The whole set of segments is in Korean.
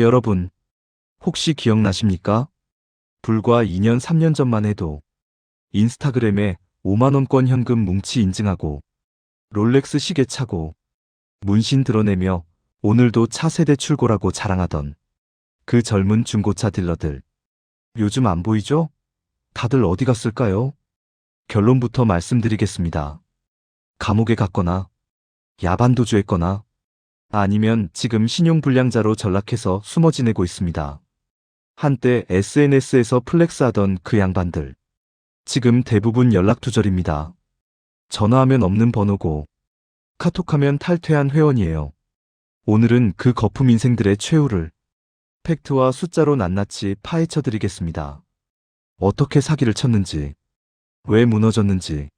여러분, 혹시 기억나십니까? 불과 2년 3년 전만 해도 인스타그램에 5만원권 현금 뭉치 인증하고 롤렉스 시계 차고 문신 드러내며 오늘도 차세대 출고라고 자랑하던 그 젊은 중고차 딜러들. 요즘 안 보이죠? 다들 어디 갔을까요? 결론부터 말씀드리겠습니다. 감옥에 갔거나 야반도주했거나 아니면 지금 신용불량자로 전락해서 숨어 지내고 있습니다. 한때 SNS에서 플렉스하던 그 양반들. 지금 대부분 연락두절입니다. 전화하면 없는 번호고 카톡하면 탈퇴한 회원이에요. 오늘은 그 거품 인생들의 최후를 팩트와 숫자로 낱낱이 파헤쳐드리겠습니다. 어떻게 사기를 쳤는지, 왜 무너졌는지,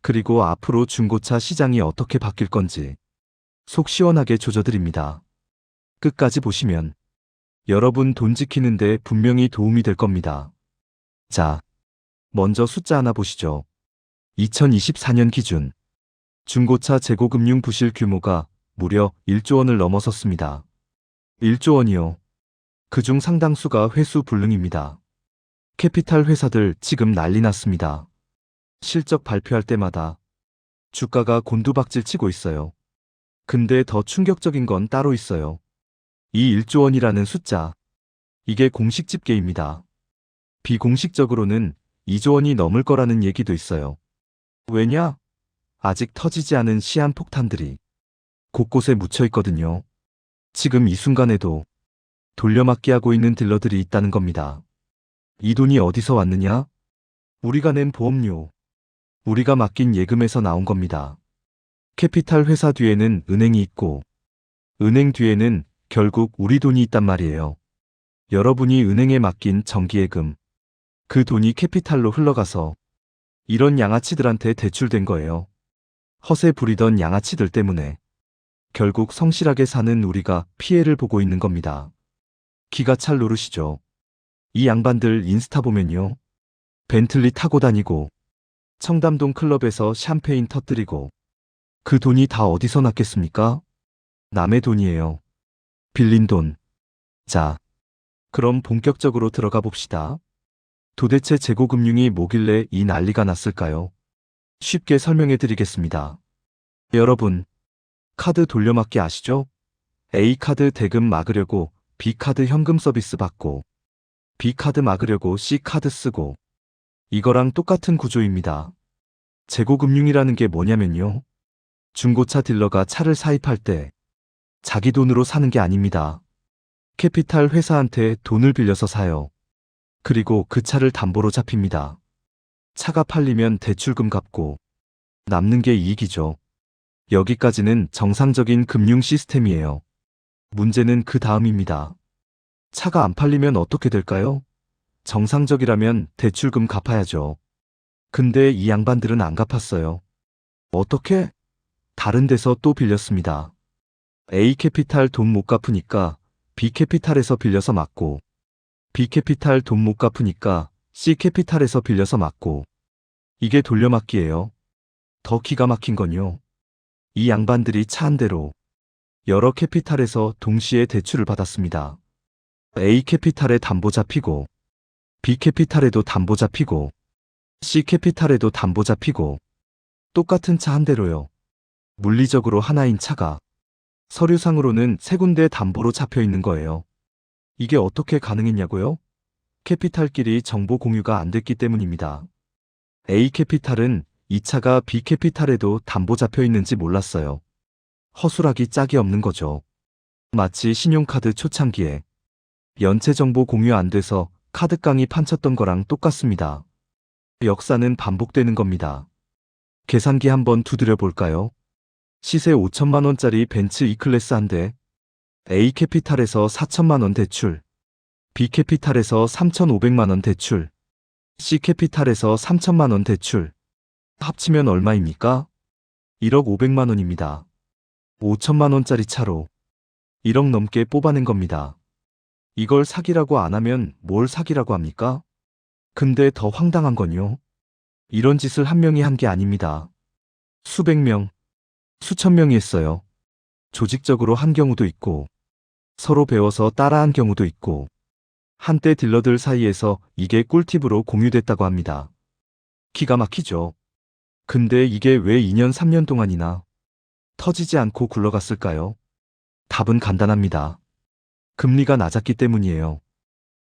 그리고 앞으로 중고차 시장이 어떻게 바뀔 건지 속 시원하게 조져드립니다. 끝까지 보시면 여러분 돈 지키는데 분명히 도움이 될 겁니다. 자, 먼저 숫자 하나 보시죠. 2024년 기준 중고차 재고금융 부실 규모가 무려 1조 원을 넘어섰습니다. 1조 원이요. 그중 상당수가 회수 불능입니다. 캐피탈 회사들 지금 난리 났습니다. 실적 발표할 때마다 주가가 곤두박질 치고 있어요. 근데 더 충격적인 건 따로 있어요. 이 1조 원이라는 숫자. 이게 공식 집계입니다. 비공식적으로는 2조 원이 넘을 거라는 얘기도 있어요. 왜냐? 아직 터지지 않은 시한폭탄들이 곳곳에 묻혀 있거든요. 지금 이 순간에도 돌려막기 하고 있는 딜러들이 있다는 겁니다. 이 돈이 어디서 왔느냐? 우리가 낸 보험료, 우리가 맡긴 예금에서 나온 겁니다. 캐피탈 회사 뒤에는 은행이 있고 은행 뒤에는 결국 우리 돈이 있단 말이에요. 여러분이 은행에 맡긴 정기예금, 그 돈이 캐피탈로 흘러가서 이런 양아치들한테 대출된 거예요. 허세 부리던 양아치들 때문에 결국 성실하게 사는 우리가 피해를 보고 있는 겁니다. 기가 찰 노릇이죠. 이 양반들 인스타 보면요. 벤틀리 타고 다니고 청담동 클럽에서 샴페인 터뜨리고 그 돈이 다 어디서 났겠습니까? 남의 돈이에요. 빌린 돈. 자, 그럼 본격적으로 들어가 봅시다. 도대체 재고금융이 뭐길래 이 난리가 났을까요? 쉽게 설명해 드리겠습니다. 여러분, 카드 돌려막기 아시죠? A카드 대금 막으려고 B카드 현금 서비스 받고 B카드 막으려고 C카드 쓰고 이거랑 똑같은 구조입니다. 재고금융이라는 게 뭐냐면요. 중고차 딜러가 차를 사입할 때 자기 돈으로 사는 게 아닙니다. 캐피탈 회사한테 돈을 빌려서 사요. 그리고 그 차를 담보로 잡힙니다. 차가 팔리면 대출금 갚고 남는 게 이익이죠. 여기까지는 정상적인 금융 시스템이에요. 문제는 그 다음입니다. 차가 안 팔리면 어떻게 될까요? 정상적이라면 대출금 갚아야죠. 근데 이 양반들은 안 갚았어요. 어떻게? 다른 데서 또 빌렸습니다. A캐피탈 돈 못 갚으니까 B캐피탈에서 빌려서 막고 B캐피탈 돈 못 갚으니까 C캐피탈에서 빌려서 막고 이게 돌려막기예요. 더 기가 막힌 건요. 이 양반들이 차 한 대로 여러 캐피탈에서 동시에 대출을 받았습니다. A캐피탈에 담보 잡히고 B캐피탈에도 담보 잡히고 C캐피탈에도 담보 잡히고 똑같은 차 한 대로요. 물리적으로 하나인 차가 서류상으로는 세 군데 담보로 잡혀 있는 거예요. 이게 어떻게 가능했냐고요? 캐피탈끼리 정보 공유가 안 됐기 때문입니다. A캐피탈은 이 차가 B캐피탈에도 담보 잡혀 있는지 몰랐어요. 허술하기 짝이 없는 거죠. 마치 신용카드 초창기에 연체 정보 공유 안 돼서 카드깡이 판쳤던 거랑 똑같습니다. 역사는 반복되는 겁니다. 계산기 한번 두드려 볼까요? 시세 5천만 원짜리 벤츠 E클래스 한 대, A캐피탈에서 4천만 원 대출, B캐피탈에서 3,500만 원 대출, C캐피탈에서 3천만 원 대출. 합치면 얼마입니까? 1억 500만 원입니다. 5천만 원짜리 차로 1억 넘게 뽑아낸 겁니다. 이걸 사기라고 안 하면 뭘 사기라고 합니까? 근데 더 황당한 건요. 이런 짓을 한 명이 한 게 아닙니다. 수백 명, 수천 명이 했어요. 조직적으로 한 경우도 있고 서로 배워서 따라한 경우도 있고, 한때 딜러들 사이에서 이게 꿀팁으로 공유됐다고 합니다. 기가 막히죠. 근데 이게 왜 2년 3년 동안이나 터지지 않고 굴러갔을까요? 답은 간단합니다. 금리가 낮았기 때문이에요.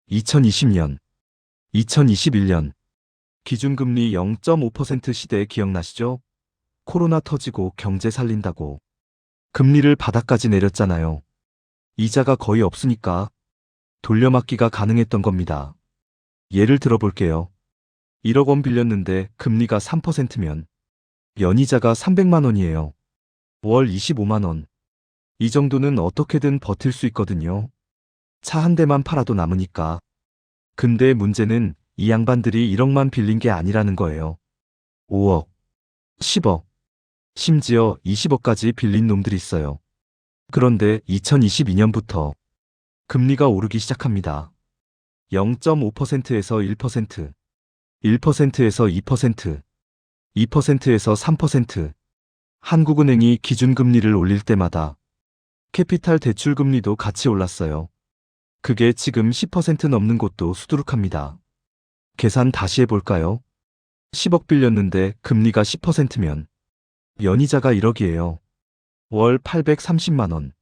2020년, 2021년 기준금리 0.5% 시대 기억나시죠? 코로나 터지고 경제 살린다고 금리를 바닥까지 내렸잖아요. 이자가 거의 없으니까 돌려막기가 가능했던 겁니다. 예를 들어볼게요. 1억 원 빌렸는데 금리가 3%면 연이자가 300만 원이에요. 월 25만 원. 이 정도는 어떻게든 버틸 수 있거든요. 차 한 대만 팔아도 남으니까. 근데 문제는 이 양반들이 1억만 빌린 게 아니라는 거예요. 5억, 10억, 심지어 20억까지 빌린 놈들이 있어요. 그런데 2022년부터 금리가 오르기 시작합니다. 0.5%에서 1%, 1%에서 2%, 2%에서 3%. 한국은행이 기준금리를 올릴 때마다 캐피탈 대출금리도 같이 올랐어요. 그게 지금 10% 넘는 곳도 수두룩합니다. 계산 다시 해볼까요? 10억 빌렸는데 금리가 10%면 연이자가 1억이에요. 월 830만 원.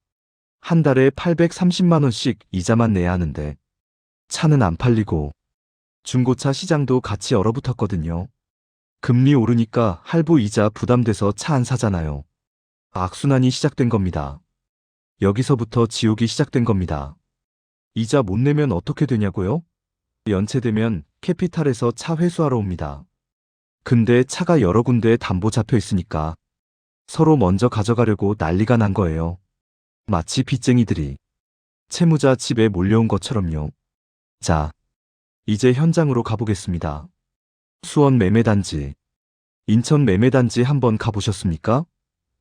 한 달에 830만 원씩 이자만 내야 하는데 차는 안 팔리고 중고차 시장도 같이 얼어붙었거든요. 금리 오르니까 할부 이자 부담돼서 차 안 사잖아요. 악순환이 시작된 겁니다. 여기서부터 지옥이 시작된 겁니다. 이자 못 내면 어떻게 되냐고요? 연체되면 캐피탈에서 차 회수하러 옵니다. 근데 차가 여러 군데에 담보 잡혀 있으니까 서로 먼저 가져가려고 난리가 난 거예요. 마치 빚쟁이들이 채무자 집에 몰려온 것처럼요. 자, 이제 현장으로 가보겠습니다. 수원 매매단지, 인천 매매단지 한번 가보셨습니까?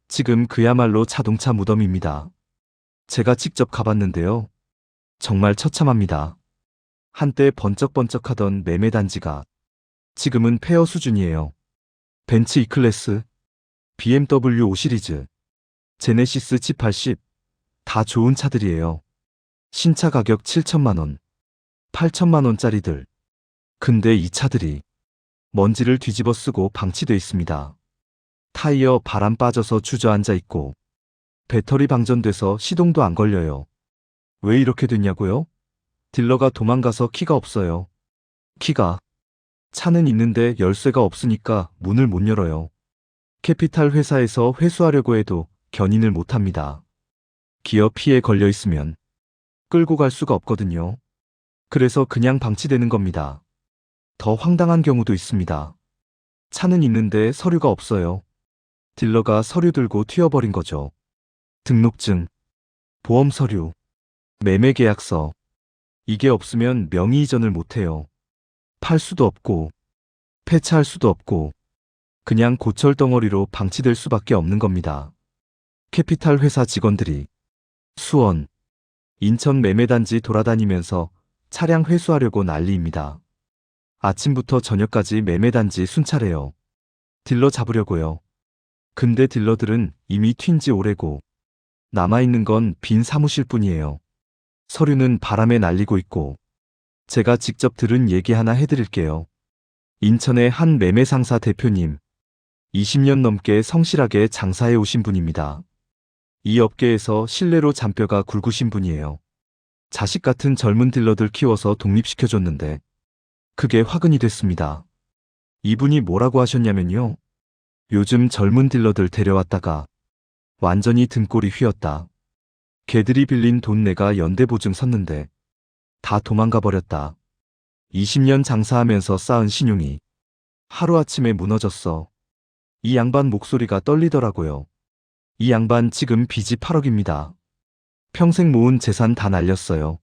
지금 그야말로 자동차 무덤입니다. 제가 직접 가봤는데요. 정말 처참합니다. 한때 번쩍번쩍하던 매매단지가 지금은 폐허 수준이에요. 벤츠 E클래스, BMW 5 시리즈, 제네시스 G80, 다 좋은 차들이에요. 신차 가격 7천만 원, 8천만 원짜리들. 근데 이 차들이 먼지를 뒤집어 쓰고 방치돼 있습니다. 타이어 바람 빠져서 주저앉아 있고 배터리 방전돼서 시동도 안 걸려요. 왜 이렇게 됐냐고요? 딜러가 도망가서 키가 없어요. 키가. 차는 있는데 열쇠가 없으니까 문을 못 열어요. 캐피탈 회사에서 회수하려고 해도 견인을 못 합니다. 기어 피해 걸려 있으면 끌고 갈 수가 없거든요. 그래서 그냥 방치되는 겁니다. 더 황당한 경우도 있습니다. 차는 있는데 서류가 없어요. 딜러가 서류 들고 튀어버린 거죠. 등록증, 보험 서류, 매매 계약서. 이게 없으면 명의 이전을 못 해요. 팔 수도 없고, 폐차할 수도 없고, 그냥 고철 덩어리로 방치될 수밖에 없는 겁니다. 캐피탈 회사 직원들이 수원, 인천 매매단지 돌아다니면서 차량 회수하려고 난리입니다. 아침부터 저녁까지 매매단지 순찰해요. 딜러 잡으려고요. 근데 딜러들은 이미 튄 지 오래고 남아있는 건 빈 사무실뿐이에요. 서류는 바람에 날리고 있고. 제가 직접 들은 얘기 하나 해드릴게요. 인천의 한 매매상사 대표님, 20년 넘게 성실하게 장사해 오신 분입니다. 이 업계에서 신뢰로 잔뼈가 굵으신 분이에요. 자식 같은 젊은 딜러들 키워서 독립시켜줬는데 그게 화근이 됐습니다. 이분이 뭐라고 하셨냐면요. 요즘 젊은 딜러들 데려왔다가 완전히 등골이 휘었다. 걔들이 빌린 돈 내가 연대보증 섰는데 다 도망가 버렸다. 20년 장사하면서 쌓은 신용이 하루아침에 무너졌어. 이 양반 목소리가 떨리더라고요. 이 양반 지금 빚이 8억입니다. 평생 모은 재산 다 날렸어요.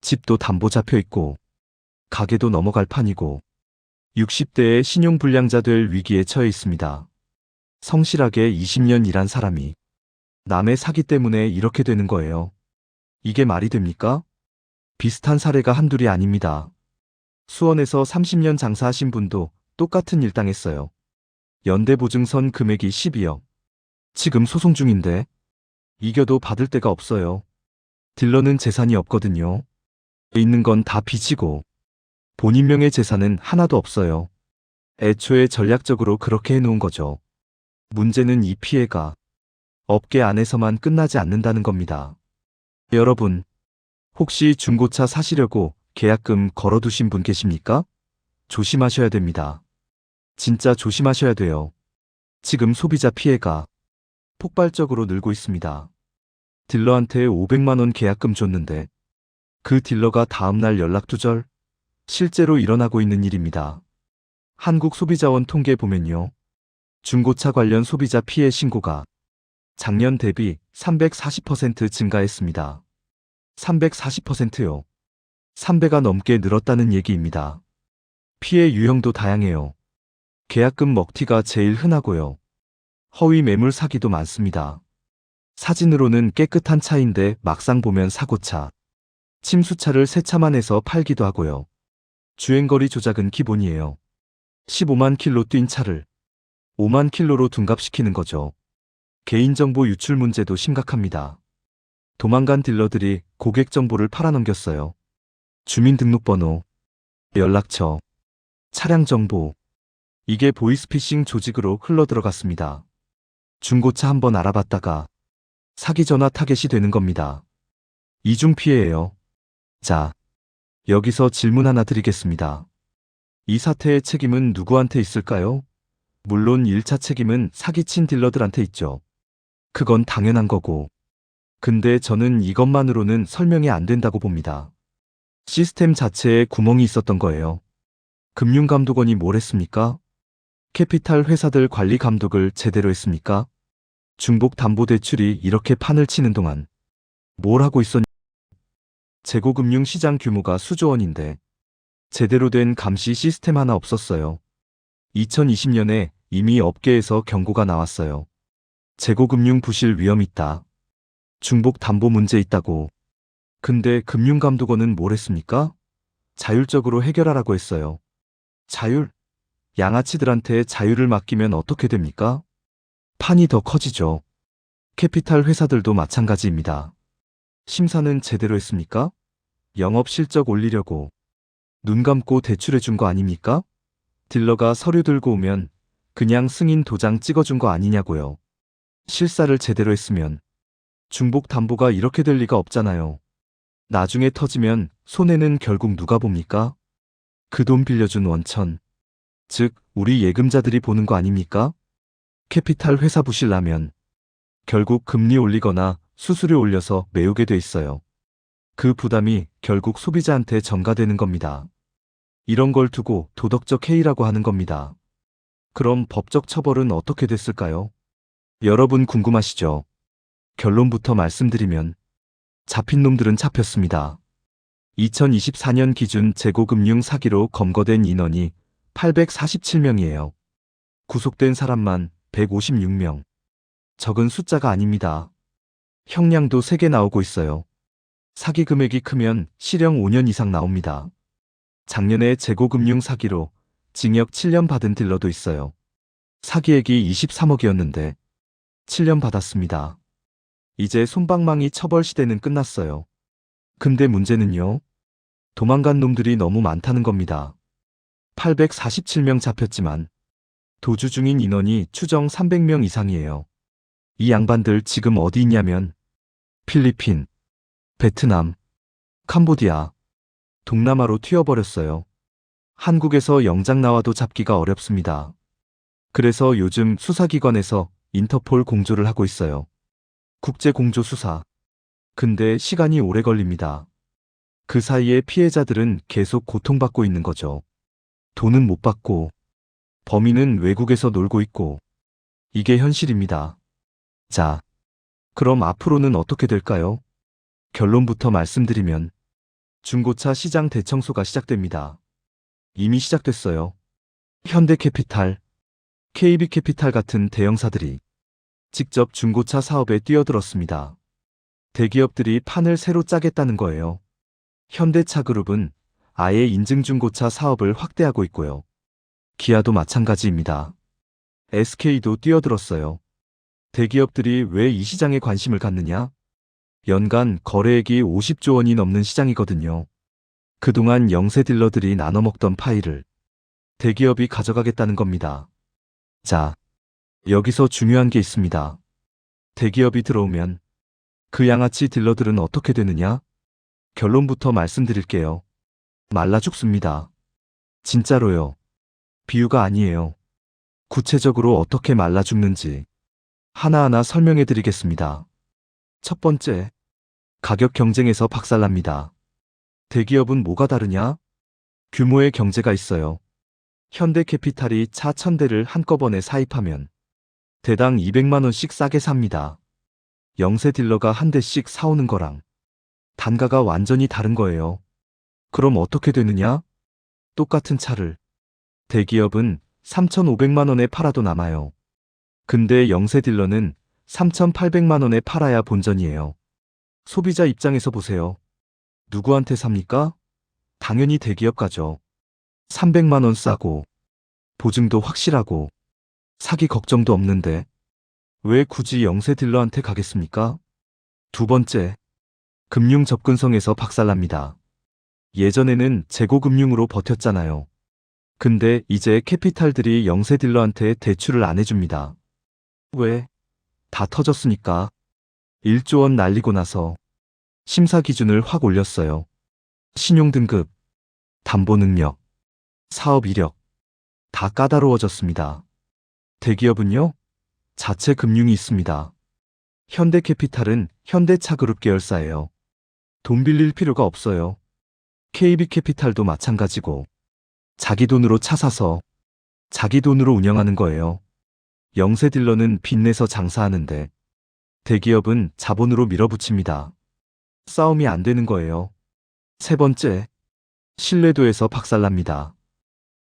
집도 담보 잡혀 있고 가게도 넘어갈 판이고 60대에 신용불량자 될 위기에 처해 있습니다. 성실하게 20년 일한 사람이 남의 사기 때문에 이렇게 되는 거예요. 이게 말이 됩니까? 비슷한 사례가 한둘이 아닙니다. 수원에서 30년 장사하신 분도 똑같은 일 당했어요. 연대보증선 금액이 12억. 지금 소송 중인데 이겨도 받을 데가 없어요. 딜러는 재산이 없거든요. 있는 건 다 빚이고 본인 명의 재산은 하나도 없어요. 애초에 전략적으로 그렇게 해놓은 거죠. 문제는 이 피해가 업계 안에서만 끝나지 않는다는 겁니다. 여러분, 혹시 중고차 사시려고 계약금 걸어두신 분 계십니까? 조심하셔야 됩니다. 진짜 조심하셔야 돼요. 지금 소비자 피해가 폭발적으로 늘고 있습니다. 딜러한테 500만 원 계약금 줬는데 그 딜러가 다음날 연락 두절? 실제로 일어나고 있는 일입니다. 한국소비자원 통계 보면요. 중고차 관련 소비자 피해 신고가 작년 대비 340% 증가했습니다. 340%요. 3배가 넘게 늘었다는 얘기입니다. 피해 유형도 다양해요. 계약금 먹튀가 제일 흔하고요. 허위 매물 사기도 많습니다. 사진으로는 깨끗한 차인데 막상 보면 사고차, 침수차를 새 차만 해서 팔기도 하고요. 주행거리 조작은 기본이에요. 15만 킬로 뛴 차를 5만 킬로로 둔갑시키는 거죠. 개인정보 유출 문제도 심각합니다. 도망간 딜러들이 고객 정보를 팔아넘겼어요. 주민등록번호, 연락처, 차량 정보. 이게 보이스피싱 조직으로 흘러들어갔습니다. 중고차 한번 알아봤다가 사기 전화 타겟이 되는 겁니다. 이중 피해예요. 자, 여기서 질문 하나 드리겠습니다. 이 사태의 책임은 누구한테 있을까요? 물론 1차 책임은 사기친 딜러들한테 있죠. 그건 당연한 거고. 근데 저는 이것만으로는 설명이 안 된다고 봅니다. 시스템 자체에 구멍이 있었던 거예요. 금융감독원이 뭘 했습니까? 캐피탈 회사들 관리 감독을 제대로 했습니까? 중복담보대출이 이렇게 판을 치는 동안 뭘 하고 있었냐? 재고금융시장 규모가 수조 원인데 제대로 된 감시 시스템 하나 없었어요. 2020년에 이미 업계에서 경고가 나왔어요. 재고금융 부실 위험 있다. 중복담보 문제 있다고. 근데 금융감독원은 뭘 했습니까? 자율적으로 해결하라고 했어요. 자율? 양아치들한테 자율을 맡기면 어떻게 됩니까? 판이 더 커지죠. 캐피탈 회사들도 마찬가지입니다. 심사는 제대로 했습니까? 영업 실적 올리려고 눈 감고 대출해 준 거 아닙니까? 딜러가 서류 들고 오면 그냥 승인 도장 찍어준 거 아니냐고요. 실사를 제대로 했으면 중복담보가 이렇게 될 리가 없잖아요. 나중에 터지면 손해는 결국 누가 봅니까? 그 돈 빌려준 원천, 즉 우리 예금자들이 보는 거 아닙니까? 캐피탈 회사 부실 나면 결국 금리 올리거나 수수료 올려서 메우게 돼 있어요. 그 부담이 결국 소비자한테 전가되는 겁니다. 이런 걸 두고 도덕적 해이라고 하는 겁니다. 그럼 법적 처벌은 어떻게 됐을까요? 여러분 궁금하시죠? 결론부터 말씀드리면 잡힌 놈들은 잡혔습니다. 2024년 기준 재고금융 사기로 검거된 인원이 847명이에요. 구속된 사람만 156명. 적은 숫자가 아닙니다. 형량도 3개 나오고 있어요. 사기 금액이 크면 실형 5년 이상 나옵니다. 작년에 재고금융 사기로 징역 7년 받은 딜러도 있어요. 사기액이 23억이었는데 7년 받았습니다. 이제 솜방망이 처벌 시대는 끝났어요. 근데 문제는요. 도망간 놈들이 너무 많다는 겁니다. 847명 잡혔지만 도주 중인 인원이 추정 300명 이상이에요. 이 양반들 지금 어디 있냐면 필리핀, 베트남, 캄보디아, 동남아로 튀어버렸어요. 한국에서 영장 나와도 잡기가 어렵습니다. 그래서 요즘 수사기관에서 인터폴 공조를 하고 있어요. 국제 공조 수사. 근데 시간이 오래 걸립니다. 그 사이에 피해자들은 계속 고통받고 있는 거죠. 돈은 못 받고 범인은 외국에서 놀고 있고 이게 현실입니다. 자, 그럼 앞으로는 어떻게 될까요? 결론부터 말씀드리면 중고차 시장 대청소가 시작됩니다. 이미 시작됐어요. 현대캐피탈, KB캐피탈 같은 대형사들이 직접 중고차 사업에 뛰어들었습니다. 대기업들이 판을 새로 짜겠다는 거예요. 현대차그룹은 아예 인증중고차 사업을 확대하고 있고요. 기아도 마찬가지입니다. SK도 뛰어들었어요. 대기업들이 왜 이 시장에 관심을 갖느냐? 연간 거래액이 50조 원이 넘는 시장이거든요. 그동안 영세 딜러들이 나눠 먹던 파이를 대기업이 가져가겠다는 겁니다. 자, 여기서 중요한 게 있습니다. 대기업이 들어오면 그 양아치 딜러들은 어떻게 되느냐? 결론부터 말씀드릴게요. 말라 죽습니다. 진짜로요. 비유가 아니에요. 구체적으로 어떻게 말라 죽는지 하나하나 설명해 드리겠습니다. 첫 번째, 가격 경쟁에서 박살납니다. 대기업은 뭐가 다르냐? 규모의 경제가 있어요. 현대캐피탈이 차 1000대를 한꺼번에 사입하면 대당 200만 원씩 싸게 삽니다. 영세 딜러가 한 대씩 사오는 거랑 단가가 완전히 다른 거예요. 그럼 어떻게 되느냐? 똑같은 차를 대기업은 3,500만 원에 팔아도 남아요. 근데 영세 딜러는 3,800만 원에 팔아야 본전이에요. 소비자 입장에서 보세요. 누구한테 삽니까? 당연히 대기업 가죠. 300만 원 싸고 보증도 확실하고 사기 걱정도 없는데 왜 굳이 영세 딜러한테 가겠습니까? 두 번째, 금융 접근성에서 박살납니다. 예전에는 재고금융으로 버텼잖아요. 근데 이제 캐피탈들이 영세 딜러한테 대출을 안 해줍니다. 왜? 다 터졌으니까. 1조 원 날리고 나서 심사 기준을 확 올렸어요. 신용등급, 담보능력, 사업 이력 다 까다로워졌습니다. 대기업은요? 자체 금융이 있습니다. 현대캐피탈은 현대차그룹 계열사예요. 돈 빌릴 필요가 없어요. KB캐피탈도 마찬가지고 자기 돈으로 차 사서 자기 돈으로 운영하는 거예요. 영세 딜러는 빚내서 장사하는데 대기업은 자본으로 밀어붙입니다. 싸움이 안 되는 거예요. 세 번째, 신뢰도에서 박살납니다.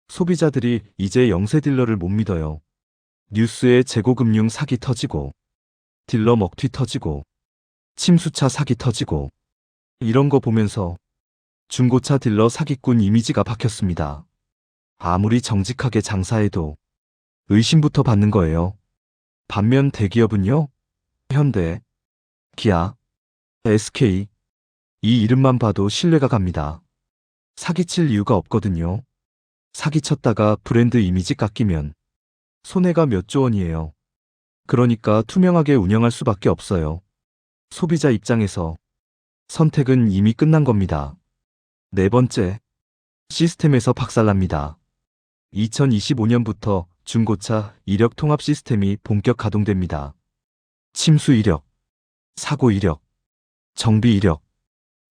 소비자들이 이제 영세 딜러를 못 믿어요. 뉴스에 재고금융 사기 터지고 딜러 먹튀 터지고 침수차 사기 터지고 이런 거 보면서 중고차 딜러 사기꾼 이미지가 박혔습니다. 아무리 정직하게 장사해도 의심부터 받는 거예요. 반면 대기업은요? 현대, 기아, SK 이 이름만 봐도 신뢰가 갑니다. 사기칠 이유가 없거든요. 사기쳤다가 브랜드 이미지 깎이면 손해가 몇 조 원이에요. 그러니까 투명하게 운영할 수밖에 없어요. 소비자 입장에서 선택은 이미 끝난 겁니다. 네 번째, 시스템에서 박살납니다. 2025년부터 중고차 이력 통합 시스템이 본격 가동됩니다. 침수 이력, 사고 이력, 정비 이력,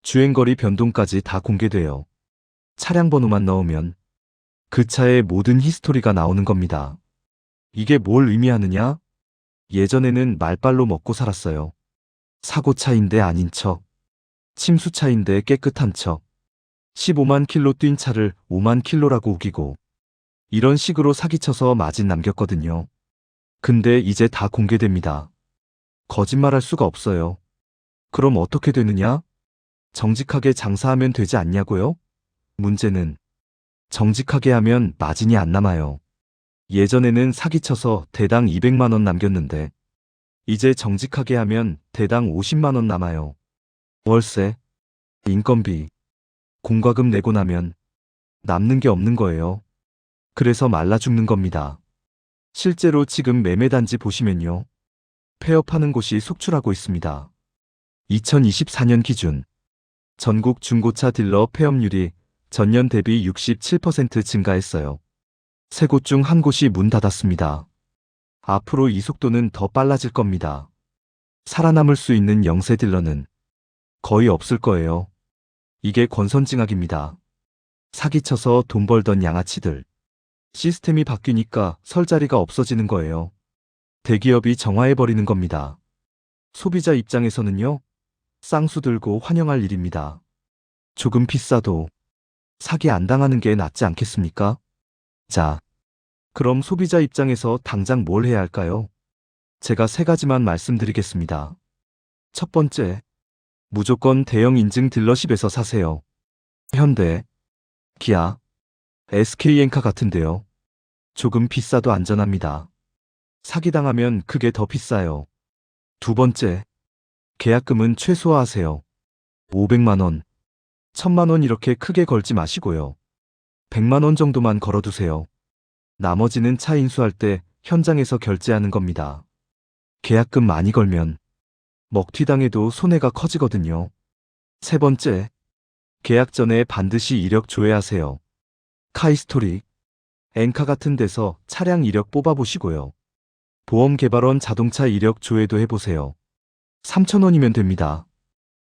주행거리 변동까지 다 공개돼요. 차량 번호만 넣으면 그 차의 모든 히스토리가 나오는 겁니다. 이게 뭘 의미하느냐? 예전에는 말빨로 먹고 살았어요. 사고차인데 아닌 척, 침수차인데 깨끗한 척, 15만 킬로 뛴 차를 5만 킬로라고 우기고 이런 식으로 사기쳐서 마진 남겼거든요. 근데 이제 다 공개됩니다. 거짓말할 수가 없어요. 그럼 어떻게 되느냐? 정직하게 장사하면 되지 않냐고요? 문제는 정직하게 하면 마진이 안 남아요. 예전에는 사기쳐서 대당 200만 원 남겼는데 이제 정직하게 하면 대당 50만 원 남아요. 월세, 인건비, 공과금 내고 나면 남는 게 없는 거예요. 그래서 말라 죽는 겁니다. 실제로 지금 매매단지 보시면요. 폐업하는 곳이 속출하고 있습니다. 2024년 기준 전국 중고차 딜러 폐업률이 전년 대비 67% 증가했어요. 세 곳 중 한 곳이 문 닫았습니다. 앞으로 이 속도는 더 빨라질 겁니다. 살아남을 수 있는 영세 딜러는 거의 없을 거예요. 이게 권선징악입니다. 사기쳐서 돈 벌던 양아치들. 시스템이 바뀌니까 설 자리가 없어지는 거예요. 대기업이 정화해버리는 겁니다. 소비자 입장에서는요. 쌍수 들고 환영할 일입니다. 조금 비싸도 사기 안 당하는 게 낫지 않겠습니까? 자, 그럼 소비자 입장에서 당장 뭘 해야 할까요? 제가 세 가지만 말씀드리겠습니다. 첫 번째, 무조건 대형 인증 딜러십에서 사세요. 현대, 기아, SK엔카 같은데요. 조금 비싸도 안전합니다. 사기당하면 그게 더 비싸요. 두 번째, 계약금은 최소화하세요. 500만 원, 1000만 원 이렇게 크게 걸지 마시고요. 100만 원 정도만 걸어두세요. 나머지는 차 인수할 때 현장에서 결제하는 겁니다. 계약금 많이 걸면 먹튀당해도 손해가 커지거든요. 세 번째, 계약 전에 반드시 이력 조회하세요. 카이스토리, 엔카 같은 데서 차량 이력 뽑아보시고요. 보험개발원 자동차 이력 조회도 해보세요. 3,000원이면 됩니다.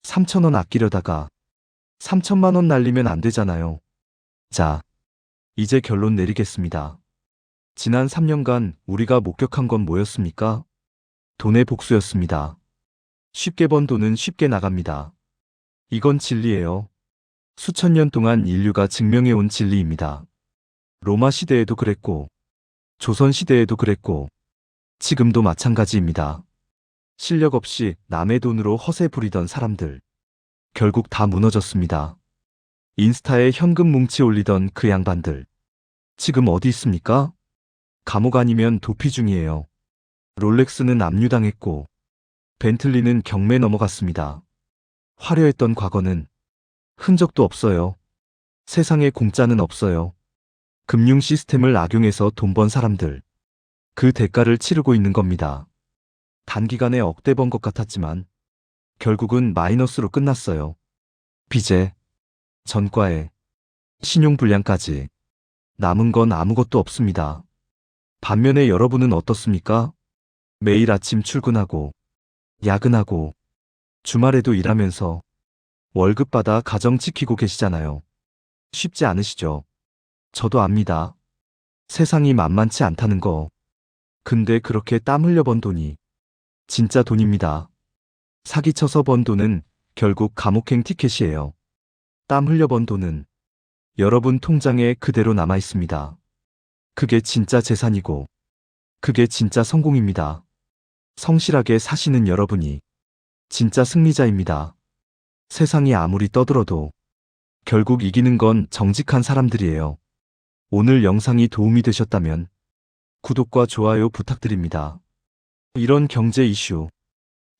3,000원 아끼려다가 3천만 원 날리면 안 되잖아요. 자, 이제 결론 내리겠습니다. 지난 3년간 우리가 목격한 건 뭐였습니까? 돈의 복수였습니다. 쉽게 번 돈은 쉽게 나갑니다. 이건 진리예요. 수천 년 동안 인류가 증명해온 진리입니다. 로마 시대에도 그랬고, 조선 시대에도 그랬고, 지금도 마찬가지입니다. 실력 없이 남의 돈으로 허세 부리던 사람들. 결국 다 무너졌습니다. 인스타에 현금 뭉치 올리던 그 양반들. 지금 어디 있습니까? 감옥 아니면 도피 중이에요. 롤렉스는 압류당했고, 벤틀리는 경매 넘어갔습니다. 화려했던 과거는 흔적도 없어요. 세상에 공짜는 없어요. 금융 시스템을 악용해서 돈 번 사람들. 그 대가를 치르고 있는 겁니다. 단기간에 억대 번 것 같았지만 결국은 마이너스로 끝났어요. 빚에, 전과에, 신용불량까지 남은 건 아무것도 없습니다. 반면에 여러분은 어떻습니까? 매일 아침 출근하고, 야근하고, 주말에도 일하면서 월급 받아 가정 지키고 계시잖아요. 쉽지 않으시죠? 저도 압니다. 세상이 만만치 않다는 거. 근데 그렇게 땀 흘려 번 돈이 진짜 돈입니다. 사기쳐서 번 돈은 결국 감옥행 티켓이에요. 땀 흘려 번 돈은 여러분 통장에 그대로 남아 있습니다. 그게 진짜 재산이고, 그게 진짜 성공입니다. 성실하게 사시는 여러분이 진짜 승리자입니다. 세상이 아무리 떠들어도 결국 이기는 건 정직한 사람들이에요. 오늘 영상이 도움이 되셨다면 구독과 좋아요 부탁드립니다. 이런 경제 이슈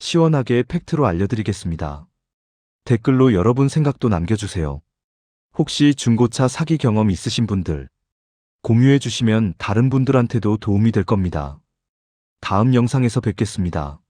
시원하게 팩트로 알려드리겠습니다. 댓글로 여러분 생각도 남겨주세요. 혹시 중고차 사기 경험 있으신 분들 공유해 주시면 다른 분들한테도 도움이 될 겁니다. 다음 영상에서 뵙겠습니다.